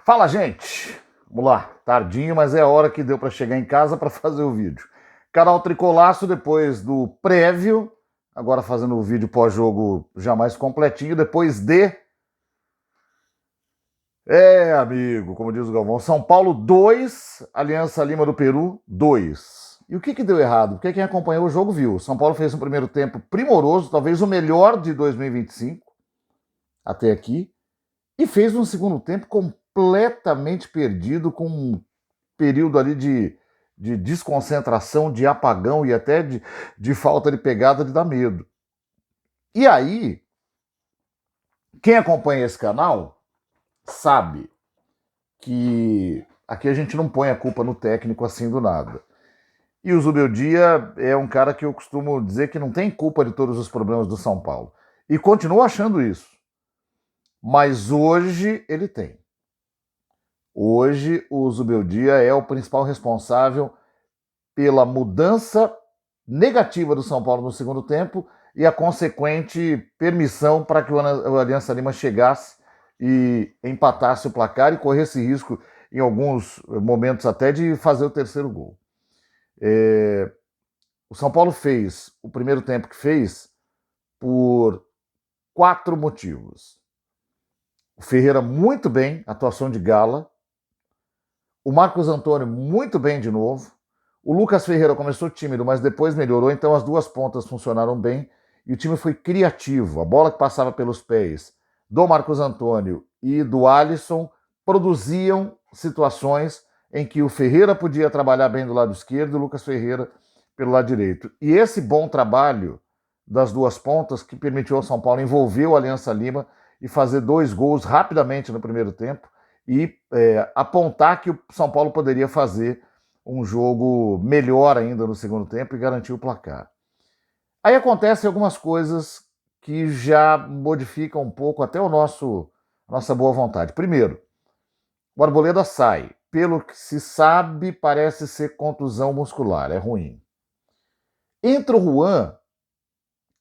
Fala, gente! Vamos lá, tardinho, mas é a hora que deu para chegar em casa para fazer o vídeo. Canal Tricolaço, depois do prévio, agora fazendo o vídeo pós-jogo já mais completinho, depois de... amigo, como diz o Galvão, São Paulo 2, Aliança Lima do Peru 2. E o que deu errado? Porque quem acompanhou o jogo viu. São Paulo fez um primeiro tempo primoroso, talvez o melhor de 2025, até aqui, e fez um segundo tempo completamente perdido, com um período ali de desconcentração, de apagão e até de falta de pegada de dar medo. E aí, quem acompanha esse canal sabe que aqui a gente não põe a culpa no técnico assim do nada. E o Zubeldia é um cara que eu costumo dizer que não tem culpa de todos os problemas do São Paulo. E continuo achando isso. Mas hoje ele tem. Hoje o Zubeldia é o principal responsável pela mudança negativa do São Paulo no segundo tempo e a consequente permissão para que o Aliança Lima chegasse e empatasse o placar e corresse risco, em alguns momentos até, de fazer o terceiro gol. O São Paulo fez o primeiro tempo que fez por 4 motivos. O Ferreira muito bem, atuação de gala. O Marcos Antônio muito bem de novo. O Lucas Ferreira começou tímido, mas depois melhorou, então as duas pontas funcionaram bem e o time foi criativo. A bola que passava pelos pés do Marcos Antônio e do Alisson produziam situações em que o Ferreira podia trabalhar bem do lado esquerdo e o Lucas Ferreira pelo lado direito. E esse bom trabalho das duas pontas que permitiu ao São Paulo envolver o Aliança Lima e fazer 2 gols rapidamente no primeiro tempo e apontar que o São Paulo poderia fazer um jogo melhor ainda no segundo tempo e garantir o placar. Aí acontecem algumas coisas que já modificam um pouco até nossa boa vontade. Primeiro, o Arboleda sai. Pelo que se sabe, parece ser contusão muscular, é ruim. Entra o Juan,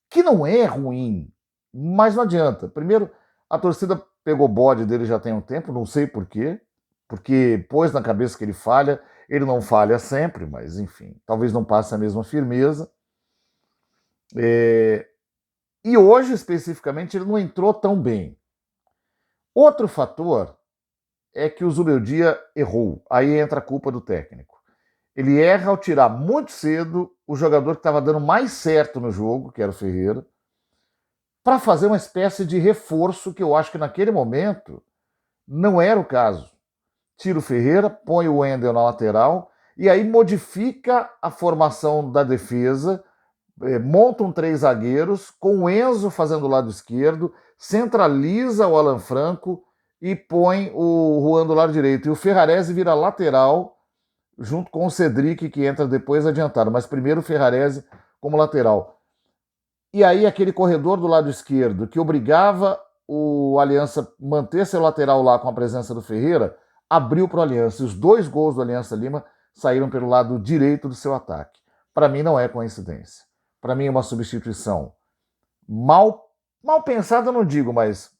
que não é ruim, mas não adianta. Primeiro, a torcida pegou bode dele já tem um tempo, não sei porquê, porque pôs na cabeça que ele falha. Ele não falha sempre, mas enfim, talvez não passe a mesma firmeza. E hoje, especificamente, ele não entrou tão bem. Outro fator é que o Zubeldia errou. Aí entra a culpa do técnico. Ele erra ao tirar muito cedo o jogador que estava dando mais certo no jogo, que era o Ferreira, para fazer uma espécie de reforço que eu acho que naquele momento não era o caso. Tira o Ferreira, põe o Wendel na lateral e aí modifica a formação da defesa, montam 3 zagueiros, com o Enzo fazendo o lado esquerdo, centraliza o Alan Franco e põe o Juan do lado direito. E o Ferrarese vira lateral, junto com o Cedric, que entra depois adiantado, mas primeiro o Ferrarese como lateral. E aí aquele corredor do lado esquerdo, que obrigava o Aliança manter seu lateral lá com a presença do Ferreira, abriu para o Aliança. E os 2 gols do Aliança Lima saíram pelo lado direito do seu ataque. Para mim não é coincidência. Para mim é uma substituição mal pensada, não digo, mas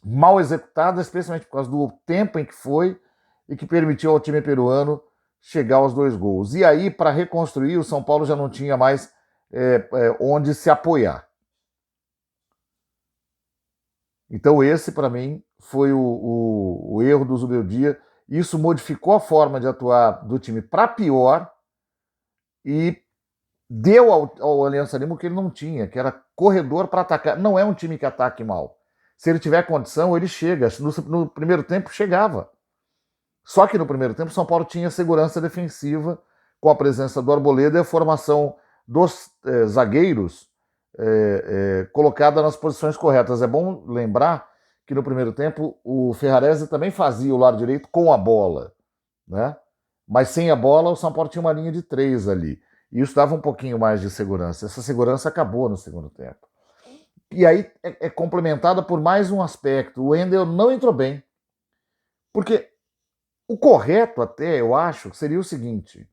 mal executada, especialmente por causa do tempo em que foi e que permitiu ao time peruano chegar aos 2 gols. E aí, para reconstruir, o São Paulo já não tinha mais onde se apoiar. Então esse, para mim, foi o erro do Zubeldia. Isso modificou a forma de atuar do time para pior e deu ao Aliança Lima o que ele não tinha, que era corredor para atacar. Não é um time que ataque mal. Se ele tiver condição, ele chega. No primeiro tempo, chegava. Só que no primeiro tempo, o São Paulo tinha segurança defensiva com a presença do Arboleda e a formação dos zagueiros colocada nas posições corretas. É bom lembrar que no primeiro tempo o Ferrarese também fazia o lado direito com a bola, né? Mas sem a bola o São Paulo tinha uma linha de 3 ali. E isso dava um pouquinho mais de segurança. Essa segurança acabou no segundo tempo. E aí é complementada por mais um aspecto. O Wendel não entrou bem. Porque o correto até, eu acho, seria o seguinte: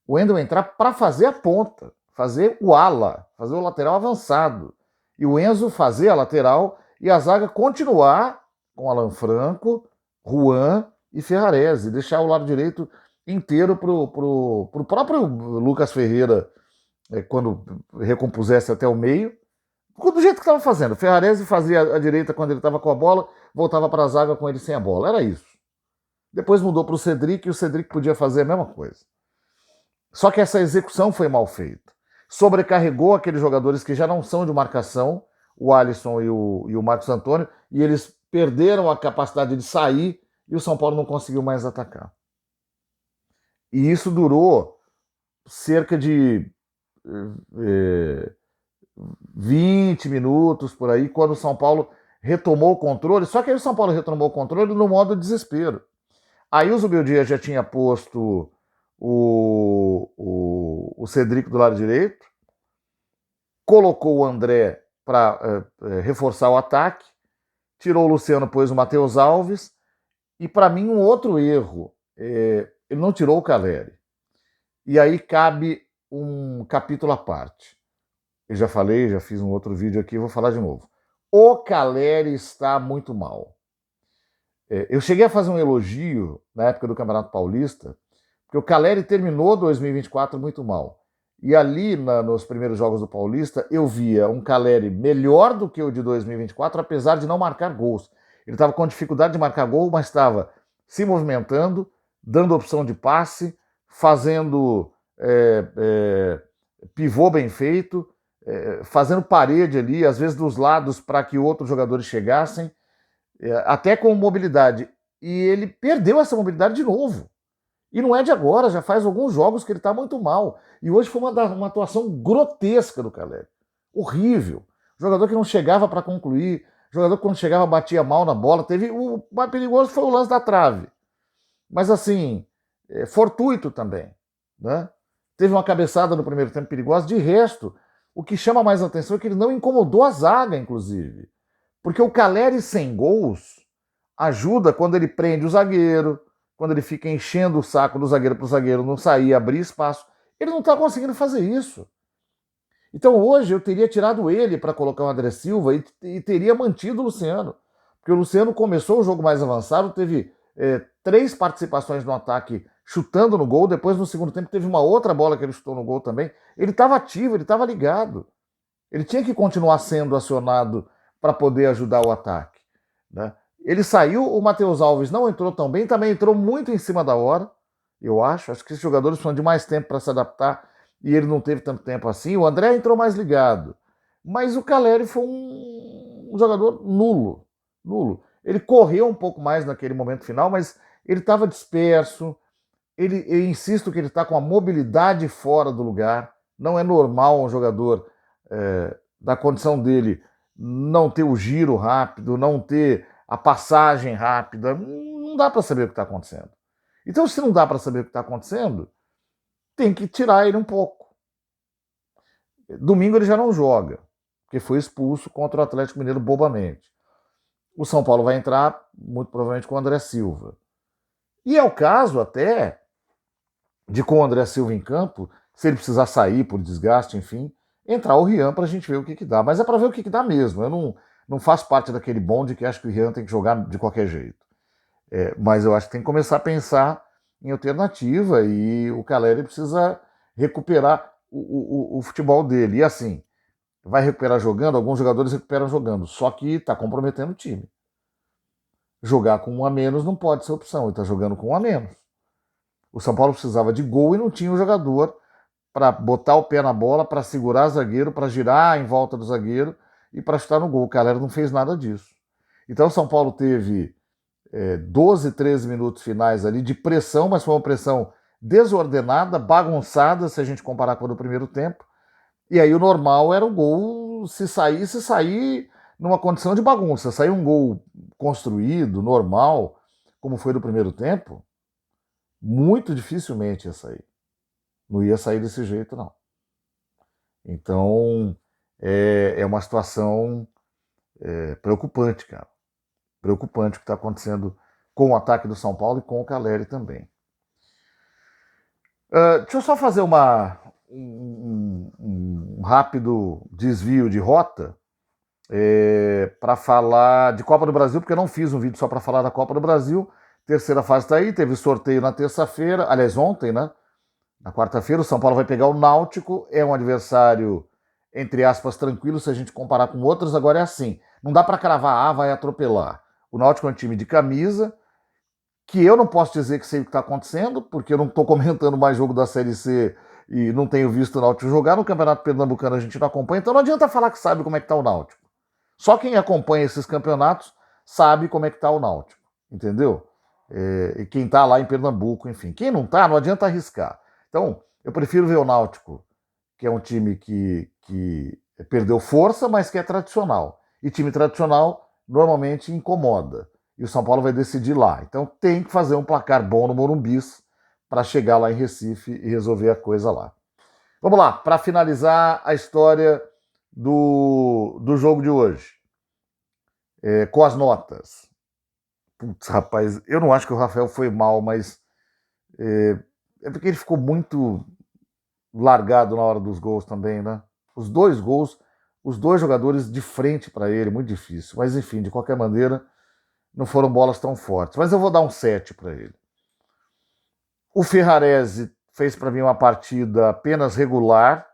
o Wendel entrar para fazer a ponta, fazer o ala, fazer o lateral avançado. E o Enzo fazer a lateral e a zaga continuar com Alan Franco, Juan e Ferrarese, deixar o lado direito inteiro pro próprio Lucas Ferreira, quando recompusesse até o meio, do jeito que estava fazendo. Ferrarese fazia a direita quando ele estava com a bola, voltava para a zaga com ele sem a bola. Era isso. Depois mudou para o Cedric e o Cedric podia fazer a mesma coisa. Só que essa execução foi mal feita. Sobrecarregou aqueles jogadores que já não são de marcação, o Alisson e o Marcos Antônio, e eles perderam a capacidade de sair e o São Paulo não conseguiu mais atacar. E isso durou cerca de 20 minutos por aí, quando o São Paulo retomou o controle. Só que aí o São Paulo retomou o controle no modo desespero. Aí o Zubeldia já tinha posto o Cedric do lado direito, colocou o André para reforçar o ataque, tirou o Luciano, pôs o Matheus Alves, e para mim um outro erro, ele não tirou o Calleri. E aí cabe um capítulo à parte. Eu já falei, já fiz um outro vídeo aqui, vou falar de novo. O Calleri está muito mal. Eu cheguei a fazer um elogio na época do Campeonato Paulista, porque o Calleri terminou 2024 muito mal. E ali, nos primeiros jogos do Paulista, eu via um Calleri melhor do que o de 2024, apesar de não marcar gols. Ele estava com dificuldade de marcar gol, mas estava se movimentando, dando opção de passe, fazendo pivô bem feito, fazendo parede ali, às vezes dos lados, para que outros jogadores chegassem, até com mobilidade. E ele perdeu essa mobilidade de novo. E não é de agora, já faz alguns jogos que ele está muito mal. E hoje foi uma atuação grotesca do Calleri. Horrível. Jogador que não chegava para concluir, jogador que quando chegava batia mal na bola. O mais perigoso foi o lance da trave. Mas assim, fortuito também. Né? Teve uma cabeçada no primeiro tempo perigosa. De resto, o que chama mais atenção é que ele não incomodou a zaga, inclusive. Porque o Calleri sem gols ajuda quando ele prende o zagueiro, quando ele fica enchendo o saco do zagueiro para o zagueiro não sair, abrir espaço. Ele não está conseguindo fazer isso. Então hoje eu teria tirado ele para colocar o André Silva e teria mantido o Luciano. Porque o Luciano começou o jogo mais avançado, teve 3 participações no ataque chutando no gol, depois no segundo tempo teve uma outra bola que ele chutou no gol também. Ele estava ativo, ele estava ligado. Ele tinha que continuar sendo acionado para poder ajudar o ataque. Né? Ele saiu, o Matheus Alves não entrou tão bem, também entrou muito em cima da hora, eu acho. Acho que esses jogadores precisam de mais tempo para se adaptar e ele não teve tanto tempo assim. O André entrou mais ligado. Mas o Calleri foi um jogador nulo. Nulo. Ele correu um pouco mais naquele momento final, mas ele estava disperso. Eu insisto que ele está com a mobilidade fora do lugar. Não é normal um jogador da condição dele não ter o giro rápido, não ter a passagem rápida. Não dá para saber o que está acontecendo. Então, se não dá para saber o que está acontecendo, tem que tirar ele um pouco. Domingo ele já não joga, porque foi expulso contra o Atlético Mineiro bobamente. O São Paulo vai entrar, muito provavelmente, com o André Silva. E é o caso até de, com o André Silva em campo, se ele precisar sair por desgaste, enfim, entrar o Rian para a gente ver o que dá. Mas é para ver o que dá mesmo. Eu não faço parte daquele bonde que acho que o Rian tem que jogar de qualquer jeito. Mas eu acho que tem que começar a pensar em alternativa e o Calleri precisa recuperar o futebol dele. E assim, vai recuperar jogando, alguns jogadores recuperam jogando, só que está comprometendo o time. Jogar com 1 a menos não pode ser opção, ele está jogando com 1 a menos. O São Paulo precisava de gol e não tinha um jogador para botar o pé na bola, para segurar o zagueiro, para girar em volta do zagueiro e para chutar no gol. O Calleri não fez nada disso. Então o São Paulo teve 12, 13 minutos finais ali de pressão, mas foi uma pressão desordenada, bagunçada, se a gente comparar com o do primeiro tempo. E aí o normal era o gol, se sair numa condição de bagunça. Sair um gol construído, normal, como foi do primeiro tempo, muito dificilmente ia sair. Não ia sair desse jeito, não. Então, é uma situação preocupante, cara. Preocupante o que está acontecendo com o ataque do São Paulo e com o Calleri também. Deixa eu só fazer um rápido desvio de rota para falar de Copa do Brasil, porque eu não fiz um vídeo só para falar da Copa do Brasil. Terceira fase está aí, teve sorteio na terça-feira, aliás, ontem, né? Na quarta-feira, o São Paulo vai pegar o Náutico, é um adversário, entre aspas, tranquilo, se a gente comparar com outros. Agora é assim, não dá para cravar, vai atropelar. O Náutico é um time de camisa, que eu não posso dizer que sei o que está acontecendo, porque eu não estou comentando mais jogo da Série C e não tenho visto o Náutico jogar. No Campeonato Pernambucano a gente não acompanha, então não adianta falar que sabe como é que está o Náutico. Só quem acompanha esses campeonatos sabe como é que está o Náutico, entendeu? E quem está lá em Pernambuco, enfim. Quem não está, não adianta arriscar. Então, eu prefiro ver o Náutico, que é um time que perdeu força, mas que é tradicional. E time tradicional normalmente incomoda. E o São Paulo vai decidir lá. Então tem que fazer um placar bom no Morumbis para chegar lá em Recife e resolver a coisa lá. Vamos lá, para finalizar a história do jogo de hoje. Com as notas. Putz, rapaz, eu não acho que o Rafael foi mal, mas é porque ele ficou muito largado na hora dos gols também, né? Os dois gols, os dois jogadores de frente para ele, muito difícil. Mas enfim, de qualquer maneira, não foram bolas tão fortes. Mas eu vou dar um 7 para ele. O Ferrarese fez para mim uma partida apenas regular,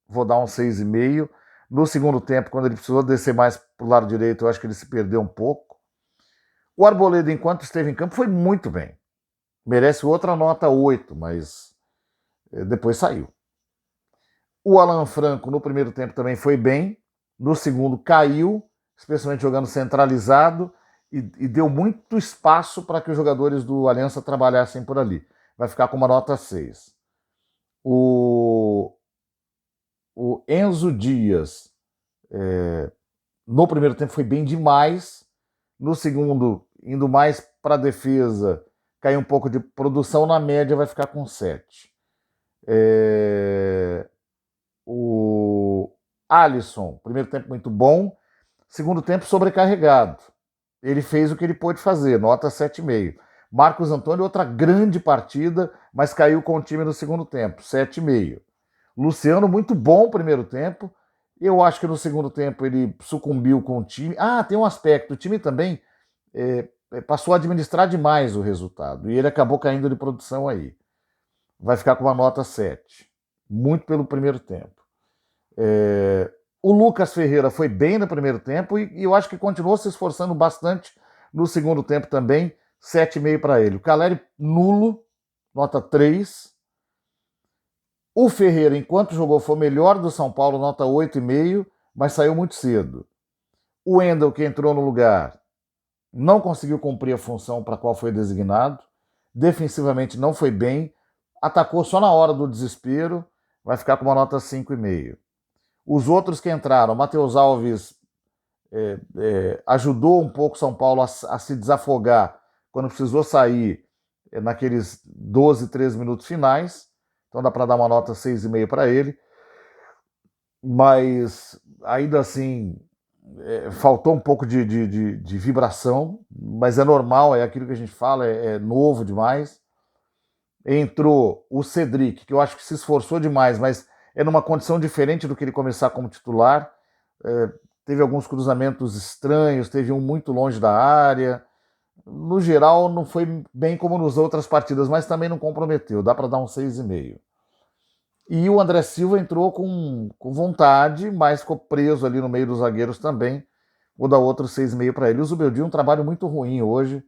vou dar um 6,5. No segundo tempo, quando ele precisou descer mais para o lado direito, eu acho que ele se perdeu um pouco. O Arboleda, enquanto esteve em campo, foi muito bem. Merece outra nota 8, mas depois saiu. O Alan Franco, no primeiro tempo, também foi bem. No segundo, caiu, especialmente jogando centralizado, e deu muito espaço para que os jogadores do Aliança trabalhassem por ali. Vai ficar com uma nota 6. O Enzo Dias, no primeiro tempo, foi bem demais. No segundo, indo mais para a defesa, caiu um pouco de produção. Na média, vai ficar com 7. O Alisson, primeiro tempo muito bom, segundo tempo sobrecarregado. Ele fez o que ele pôde fazer, nota 7,5. Marcos Antônio, outra grande partida, mas caiu com o time no segundo tempo, 7,5. Luciano, muito bom primeiro tempo. Eu acho que no segundo tempo ele sucumbiu com o time. Tem um aspecto, o time também passou a administrar demais o resultado, e ele acabou caindo de produção aí. Vai ficar com uma nota 7. Muito pelo primeiro tempo. O Lucas Ferreira foi bem no primeiro tempo e eu acho que continuou se esforçando bastante no segundo tempo também, 7,5 para ele. O Caleri, nulo, nota 3. O Ferreira, enquanto jogou, foi o melhor do São Paulo, nota 8,5, mas saiu muito cedo. O Wendel, que entrou no lugar, não conseguiu cumprir a função para a qual foi designado. Defensivamente não foi bem. Atacou só na hora do desespero. Vai ficar com uma nota 5,5. Os outros que entraram, Matheus Alves ajudou um pouco São Paulo a se desafogar quando precisou sair naqueles 12, 13 minutos finais. Então dá para dar uma nota 6,5 para ele. Mas ainda assim, faltou um pouco de vibração, mas é normal, é aquilo que a gente fala, é novo demais. Entrou o Cedric, que eu acho que se esforçou demais, mas é numa condição diferente do que ele começar como titular. Teve alguns cruzamentos estranhos, teve um muito longe da área. No geral, não foi bem como nas outras partidas, mas também não comprometeu. Dá para dar um 6,5. E o André Silva entrou com vontade, mas ficou preso ali no meio dos zagueiros também. Vou dar outro 6,5 para ele. O Zubeldia, um trabalho muito ruim hoje.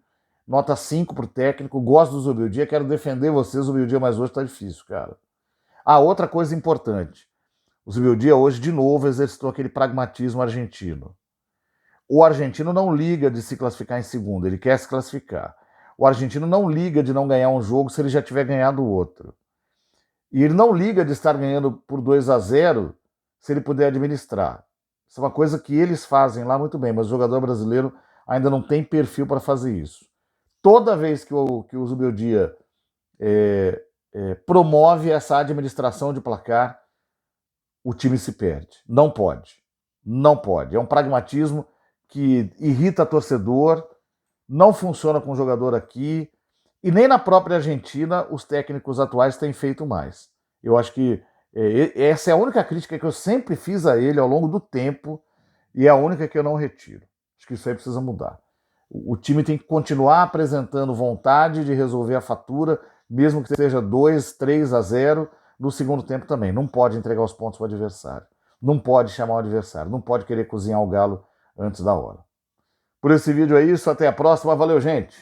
Nota 5 pro técnico. Gosto do Zubeldia, quero defender vocês, o Zubeldia, mas hoje tá difícil, cara. Outra coisa importante. O Zubeldia hoje, de novo, exercitou aquele pragmatismo argentino. O argentino não liga de se classificar em segundo, ele quer se classificar. O argentino não liga de não ganhar um jogo se ele já tiver ganhado o outro. E ele não liga de estar ganhando por 2-0 se ele puder administrar. Isso é uma coisa que eles fazem lá muito bem, mas o jogador brasileiro ainda não tem perfil para fazer isso. Toda vez que o Zubeldia promove essa administração de placar, o time se perde. Não pode. Não pode. É um pragmatismo que irrita torcedor, não funciona com o jogador aqui, e nem na própria Argentina os técnicos atuais têm feito mais. Eu acho que essa é a única crítica que eu sempre fiz a ele ao longo do tempo. e é a única que eu não retiro. Acho que isso aí precisa mudar. O time tem que continuar apresentando vontade de resolver a fatura, mesmo que seja 2, 3-0 no segundo tempo também. Não pode entregar os pontos para o adversário. Não pode chamar o adversário. Não pode querer cozinhar o galo antes da hora. Por esse vídeo é isso. Até a próxima. Valeu, gente!